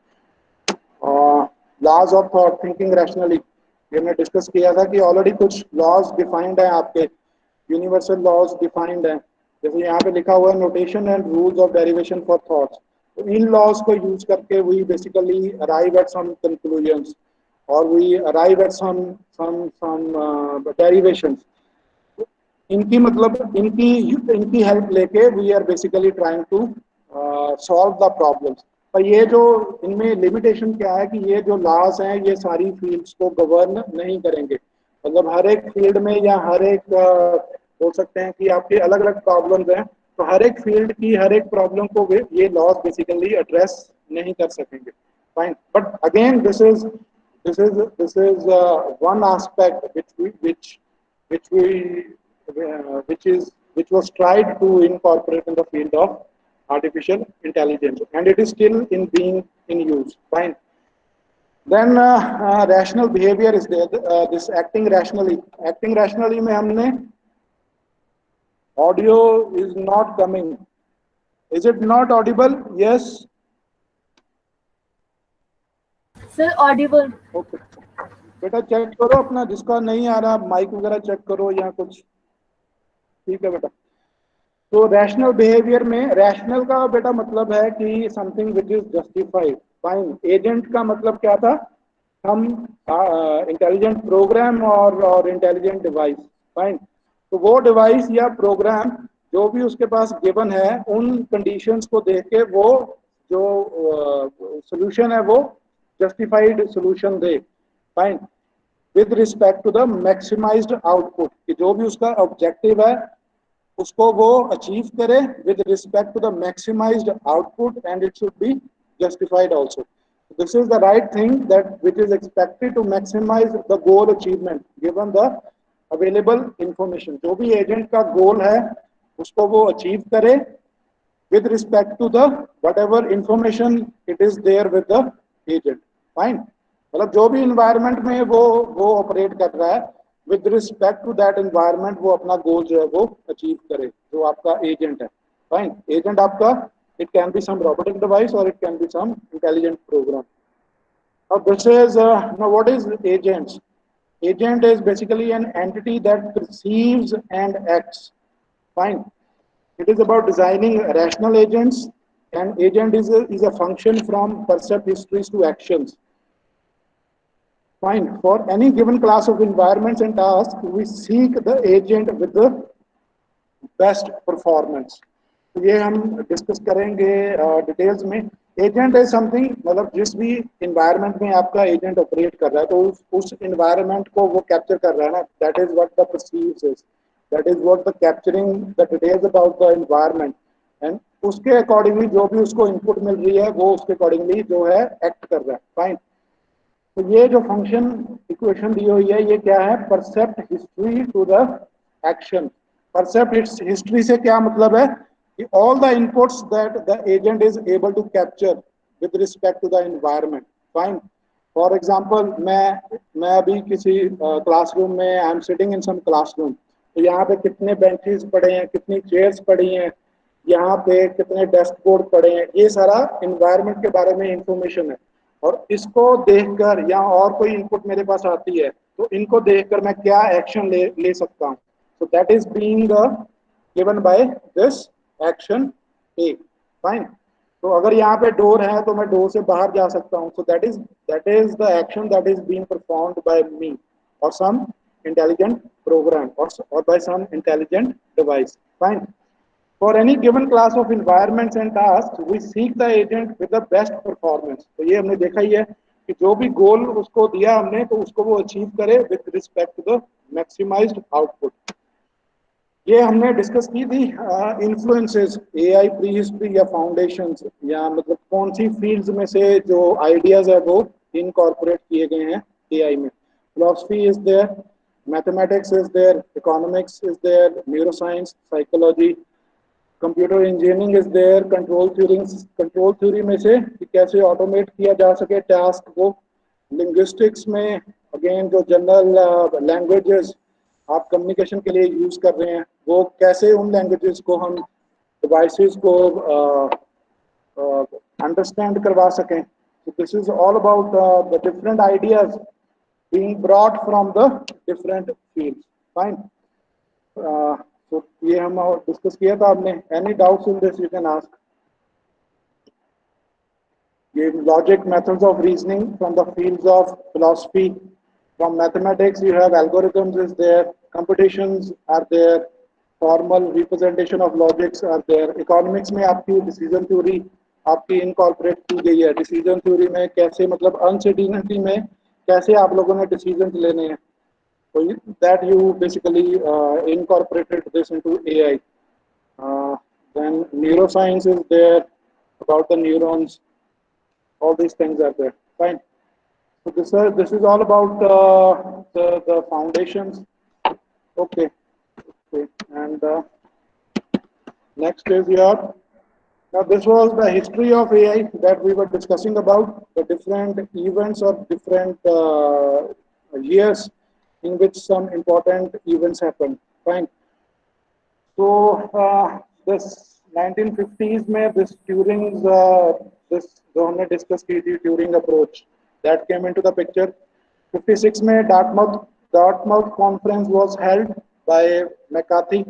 Laws of thought, thinking rationally, ये हमने डिस्कस किया था कि ऑलरेडी कुछ लॉज डिफाइंड है आपके, यूनिवर्सल लॉज डिफाइंड है. जैसे यहाँ पे लिखा हुआ है notation and rules of derivation for thoughts. तो इन लॉज को यूज करके we basically arrive at some conclusions और we arrive at some derivations. इनकी मतलब इनकी हेल्प लेके we are basically trying to solve the problems. पर ये जो इनमें लिमिटेशन क्या है कि ये जो लॉज हैं ये सारी फील्ड्स को गवर्न नहीं करेंगे. मतलब हर एक फील्ड में या हर एक बोल सकते हैं कि आपके अलग अलग प्रॉब्लम्स हैं, तो हर एक फील्ड की हर एक प्रॉब्लम को ये लॉज बेसिकली एड्रेस नहीं कर सकेंगे. Fine. But again this is one aspect which was tried to incorporate in the field of artificial intelligence, and it is still in being in use. Fine. Then rational behavior is there. This acting rationally. Acting rationally में हमने audio is not coming. Is it not audible? Yes. Sir, audible. Okay. बेटा check करो अपना, जिसका नहीं आ रहा mic वगैरह check करो या कुछ. ठीक है बेटा. तो रैशनल बिहेवियर में रैशनल का बेटा मतलब है कि something which is justified. Fine. Agent का मतलब क्या था? हम इंटेलिजेंट प्रोग्राम और इंटेलिजेंट डिवाइस. फाइन. तो वो डिवाइस या प्रोग्राम जो भी उसके पास गिवन है उन कंडीशंस को देख के वो जो सोल्यूशन है वो जस्टिफाइड सोल्यूशन दे. Fine. With respect to the maximized output, कि जो भी उसका ऑब्जेक्टिव है उसको वो अचीव करे with respect to the maximized output, and it should be justified also. This is the right thing that which is expected to maximize the goal achievement given the available information. जो भी agent का गोल है उसको वो achieve करे with respect to the whatever information it is there with the agent. Fine. मतलब जो भी environment में वो ऑपरेट कर रहा है with respect to that environment वो अपना गोल जो है वो अचीव करे, जो आपका एजेंट है. Fine. एजेंट आपका it can be some robotic device or it can be some intelligent program. Now this is now what is agents? Agent is basically an entity that perceives and acts. Fine. It is about designing rational agents, and agent is a function from percept histories to actions. Fine. For any given class of environments and tasks, we seek the agent with the best performance. तो ये हम discuss करेंगे details में. Agent is something, मतलब जिस भी environment में आपका एजेंट ऑपरेट कर रहा है तो उस इन्वायरमेंट को वो कैप्चर कर रहा है ना. That is what the perceives is, that is what the capturing the details about the environment, and उसके अकॉर्डिंगली जो भी उसको इनपुट मिल रही है वो उसके अकॉर्डिंगली जो है एक्ट कर रहा है. फाइन. तो ये जो फंक्शन इक्वेशन दी हुई है ये क्या है? Percept history to the action. Percept history से क्या मतलब है कि all the inputs that the agent is able to capture with respect to the environment. Fine. For example, मैं अभी किसी क्लासरूम में I am sitting in some classroom. तो यहाँ पे कितने बेंचेस पड़े हैं, कितनी चेयर्स पड़ी हैं, यहाँ पे कितने डेस्क बोर्ड पड़े हैं, ये सारा इन्वायरमेंट के बारे में इंफॉर्मेशन है. और इसको देखकर या और कोई इनपुट मेरे पास आती है तो इनको देखकर मैं क्या एक्शन ले सकता हूँ. So that is being given by this action A. Fine. तो अगर यहाँ पे डोर है तो मैं डोर से बाहर जा सकता हूँ. So that is the action that is being performed by me or some intelligent program or by some intelligent device. Fine. For any given class of environments and tasks, we seek the agent with the best performance. तो ये हमने देखा ही है कि जो भी गोल उसको दिया हमने तो उसको वो अचीव करे with respect to the maximized output. ये हमने डिस्कस की थी इन्फ्लुएंसेस, एआई प्री हिस्ट्री या फाउंडेशंस, या मतलब कौन सी फील्ड्स में से जो आइडियाज है वो इनकॉर्पोरेट किए गए हैं एआई में. Philosophy is there, mathematics is there, economics is there, neuroscience, psychology, computer engineering is there, control theory में से कि कैसे ऑटोमेट किया जा सके टास्क को. लिंग्विस्टिक्स में अगेन जो जनरल लैंग्वेजेस आप कम्युनिकेशन के लिए यूज कर रहे हैं वो कैसे उन लैंग्वेजेस को हम डिवाइसेस को अंडरस्टैंड करवा सकें. So this is all about the different ideas being brought from the different fields. Fine. So ये हम डिस्कस किया था आपने. Any doubts in this you can ask. ये logic, methods of reasoning from the fields of philosophy. From mathematics you have algorithms is there, computations are there, formal representation of logics are there. Economics में आपकी decision theory आपकी incorporate की गई है. Decision theory में कैसे मतलब uncertainty में कैसे आप लोगों ने डिसीजन लेने हैं. So that you basically incorporated this into AI. Then neuroscience is there about the neurons. All these things are there. Fine. So this is all about the foundations. Okay. Okay. And next is your. Now this was the history of AI that we were discussing about, the different events or different years in which some important events happened. Fine. So this 1950s में this Turing's this जो हमने discuss की थी Turing approach that came into the picture. 56 में Dartmouth conference was held by McCarthy.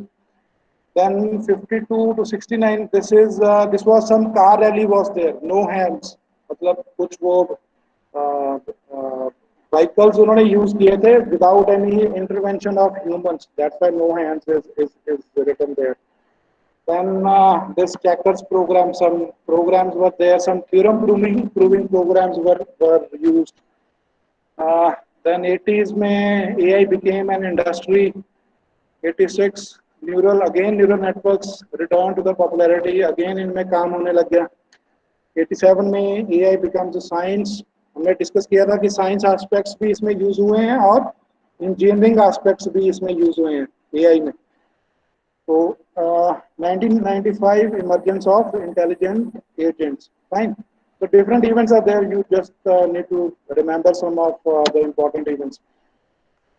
Then 52 to 69 this was some car rally was there, no hands. मतलब कुछ वो vehicles उन्होंने use किए थे without any intervention of humans. That's why no hands is written there. Then this checkers program, some programs were there, some theorem proving programs were used. Then 80s में AI became an industry. 86 neural networks return to the popularity, again इनमें काम होने लग गया. 87 में AI becomes a science. हमने discuss किया था कि साइंस एस्पेक्ट्स भी इसमें यूज हुए हैं और इंजीनियरिंग एस्पेक्ट्स भी इसमें यूज हुए हैं AI में. So 1995 emergence of intelligent agents. Fine. So different events are there. You just need to remember some of the important events.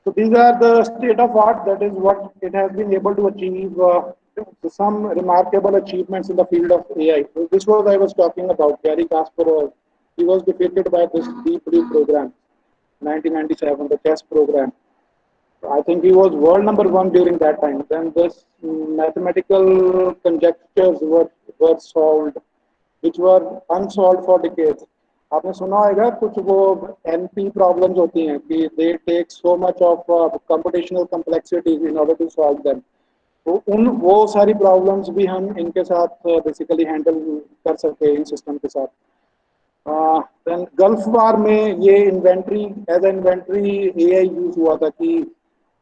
So these are the state of art. That is what it has been able to achieve. Some remarkable achievements in the field of AI. So this was I was talking about. Gary Kasparov. He was defeated by this Deep Blue program, 1997, the chess program. I think he was world number one during that time. Then this mathematical conjectures were solved, which were unsolved for decades. आपने सुना होगा कुछ वो NP problems होती हैं कि they take so much of computational complexity in order to solve them. तो वो सारी problems भी हम इनके साथ basically handle कर सकते हैं इन system के साथ. Then गल्फ वार में ये inventory as inventory AI use हुआ था कि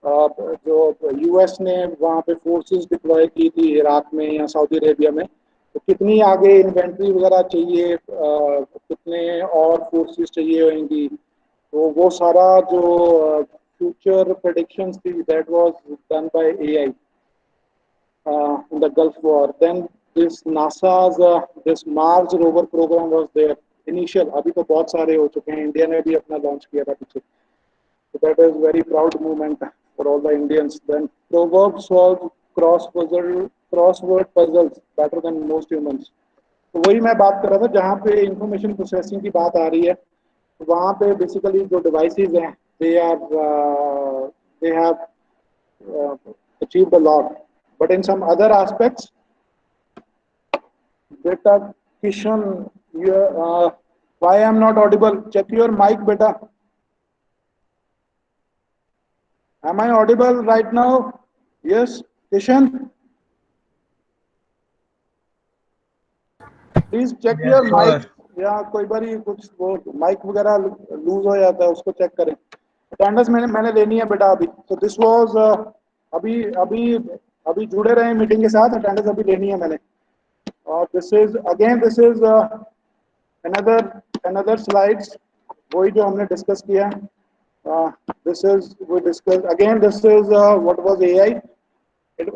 जो यूएस ने वहाँ पे फोर्सेस डिप्लॉय की थी इराक में या सऊदी अरेबिया में, तो कितनी आगे इन्वेंट्री वगैरह चाहिए, कितने और फोर्सेस चाहिए होंगी, तो वो सारा जो फ्यूचर प्रेडिक्शंस थी that was done by AI in the Gulf War. Then this NASA's this Mars rover program was there. Initial, अभी तो बहुत सारे हो चुके हैं, इंडिया ने भी अपना लॉन्च किया था पीछे. So that is very proud moment for all the Indians. Then proverbs solve crossword puzzles better than most humans. तो वही मैं बात कर रहा था, जहाँ पे इंफॉर्मेशन प्रोसेसिंग की बात आ रही है, वहाँ पे बेसिकली जो डिवाइसेस हैं they have achieved a lot. But in some other aspects, beta Kishan, why I am not audible? Check your mic, beta. Am I audible right now? Yes, Kishan. Please check Yes, your sir. mic. या कोई बारी कुछ वो mic वगैरह loose हो जाता है, उसको चेक करें. अटेंडेंस मैंने लेनी है बेटा अभी. तो दिस वाज अभी अभी अभी जुड़े रहे मीटिंग के साथ, अटेंडेंस अभी लेनी है मैंने. और this is another slides. वही जो हमने डिस्कस किया. This is we discuss again. This is what was AI.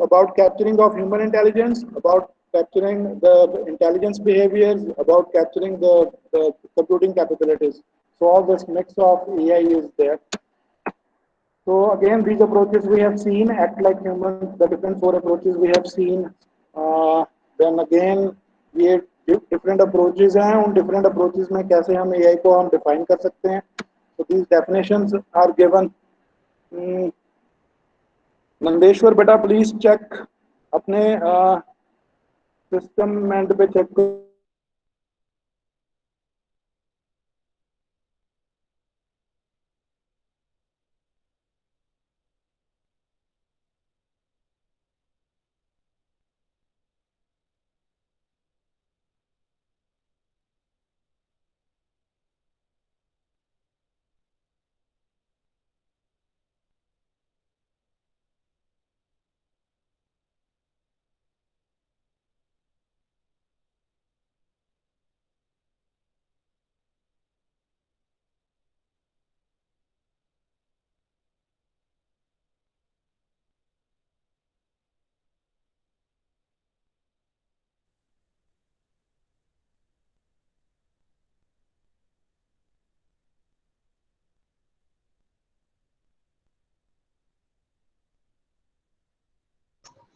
About capturing of human intelligence, about capturing the intelligence behaviors, about capturing the computing capabilities. So all this mix of AI is there. So again, these approaches we have seen act like humans. The different four approaches we have seen. Then again, ये different approaches हैं. उन different approaches में कैसे हम AI को हम define कर सकते हैं. So these definitions are given. Hmm, Nandeshwar बेटा प्लीज चेक अपने सिस्टम एंड पे चेक करो.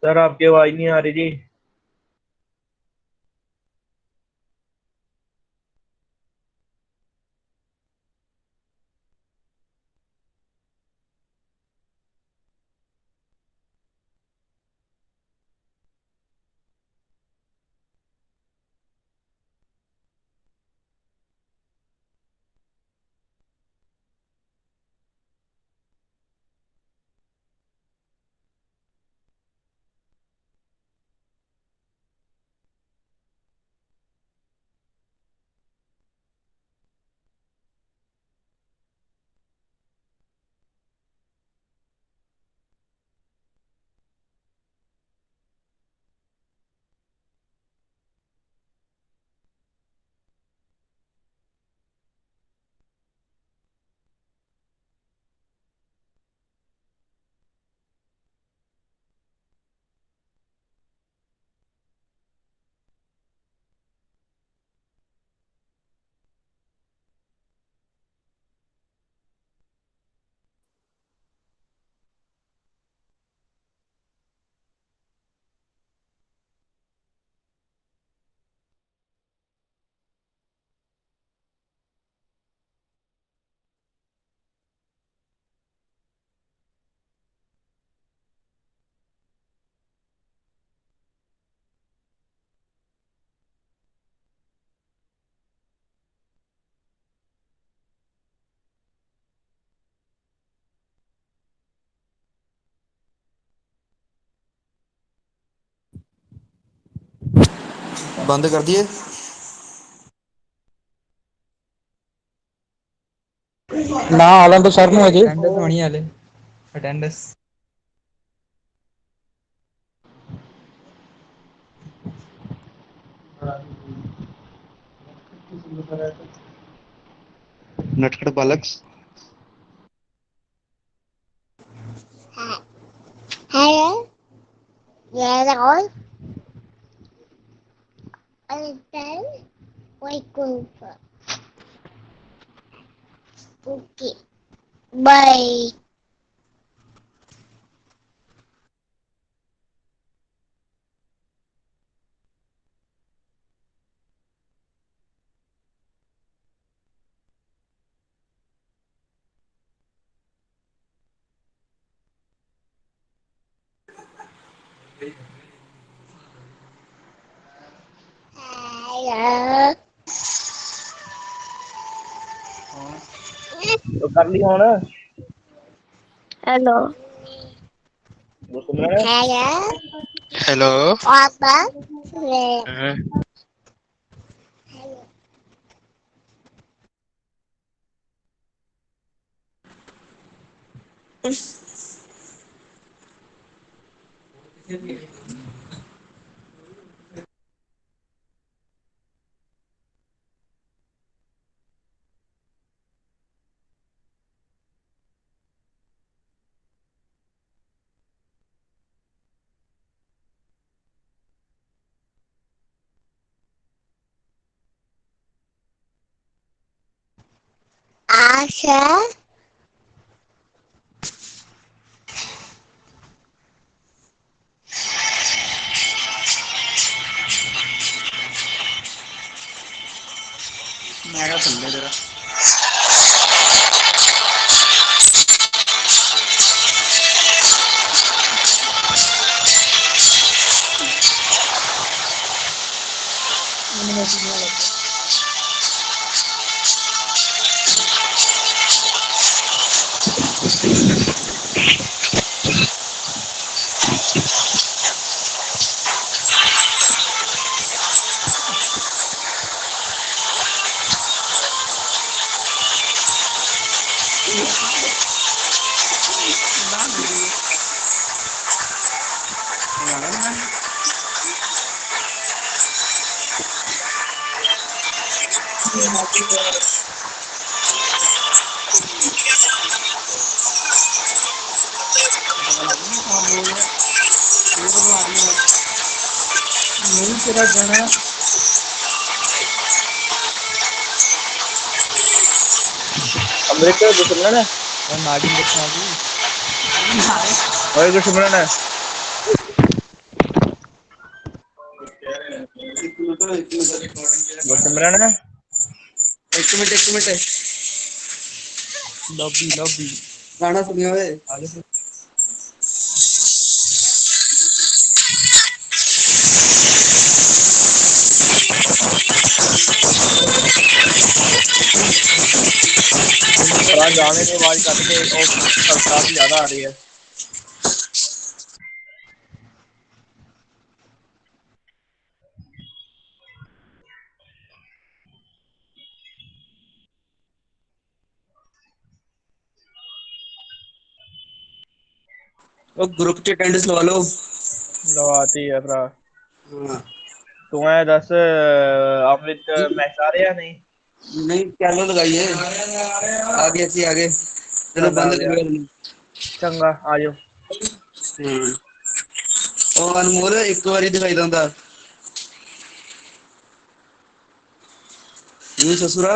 सर आपकी आवाज नहीं आ रही जी. बंद कर दिए. ना हालां तो सर नु अजे अटेंडेंस होनी हाले अटेंडेंस नटखट बालक. Hello, yes, all. Then we go. Okay, bye. Hello. तो कर ली हुन. Hello. वो सुन रहा है. Hello. हेलो. Papa. आशा मैं थल्ले तेरा नहीं तेरा गाना अमृत दुश्मन है और नागिन देखना भी ओए दुश्मन है दुश्मन है एक मिनट लॉबी गाना सुनियो वे आगे थोड़ा गाने की आवाज कट के और काफी ज्यादा आ रही है वो ग्रुप च अटेंडेंस लवा लो लवाती है भरा हाँ तू है दस अमृत मैच आ रहे या नहीं नहीं कैलो लगाइए आगे सी आगे चलो चल आ बंद गया करो चंगा आ जाओ ਉਹ ਅਨਮੋਲ ਇੱਕ ਵਾਰੀ ਦਿਖਾਈ ਦਿੰਦਾ ਇਹ ਸਸੁਰਾ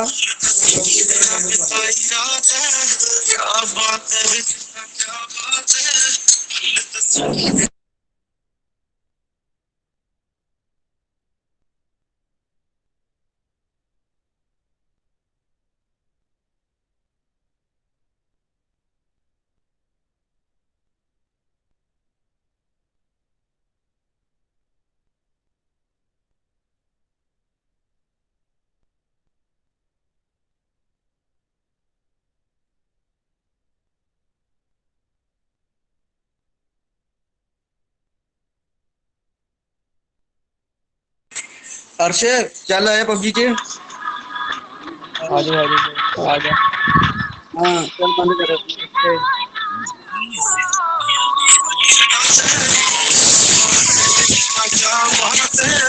अर्श चल आया पबजी च आ जा हाँ चल बंद कर क्या बात है